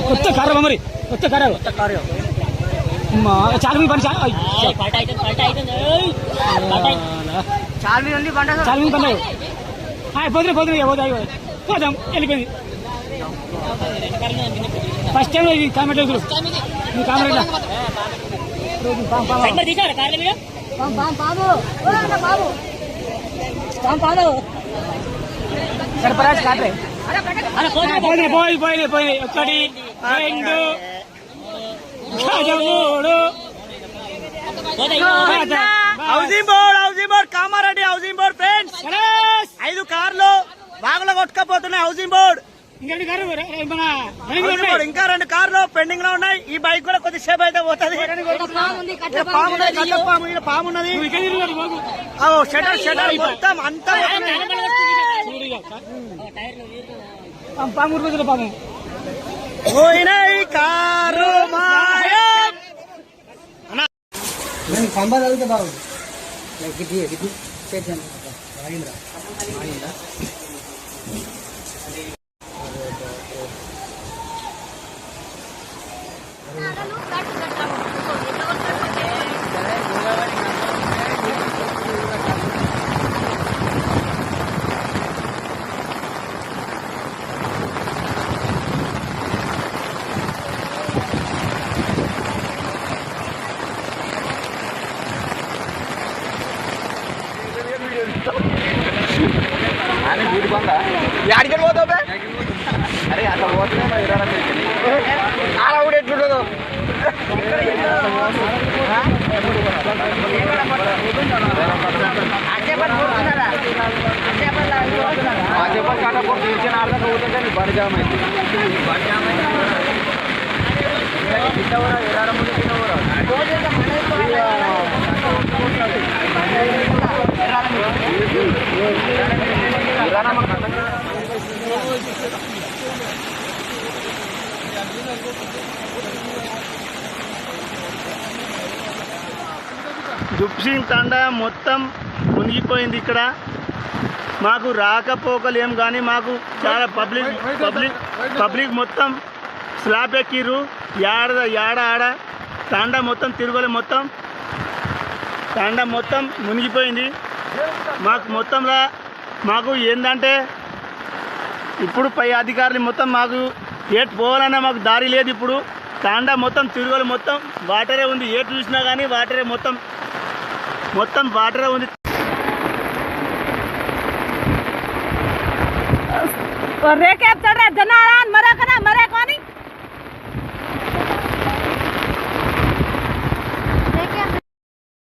కొత్త కారు మరి కొత్త కారు చాలా మంది పని చాలా మంది పని పోతుంది పోదాం వెళ్ళిపోయింది ఫస్ట్ టైం ఇది కామెంట్ సర్పరాజ్ కాట్రే పోయి ఒకటి రెండు housing board Kamareddy housing board friends 5 కార్లు బాగులో కొట్టుకపోతున్నాయి. హౌసింగ్ బోర్డ్ ఇంకా 2 కార్లు పెండింగ్ లో ఉన్నాయి. ఈ బైక్ కూడా కొద్దిసేపు అయితే పోతుంది. పాము ఉన్నది షటర్ మొత్తం అంతా పోయినాయి కారు పంబా చదివితే బాగుంది. యాడికి పోతావు? అరే అట్లా పోతున్నా ఆడ కూడా ఎట్లుంటుందో బండి జామ్ అయితే దుప్సింగ్ తండా మొత్తం మునిగిపోయింది. ఇక్కడ మాకు రాకపోకలేం కానీ మాకు చాలా పబ్లిక్ మొత్తం స్లాబ్ ఎక్కిర్రు. ఆడ తండా మొత్తం తిరుగులే మొత్తం తండా మొత్తం మునిగిపోయింది. మాకు ఏంటంటే ఇప్పుడు పై అధికారులు మొత్తం మాకు ఏటు పోవాలన్నా మాకు దారి లేదు. ఇప్పుడు తాండా మొత్తం తిరుగులు మొత్తం వాటరే ఉంది. ఏటు చూసినా కానీ వాటరే మొత్తం వాటరే ఉంది. రేకేపుతాడు జనారా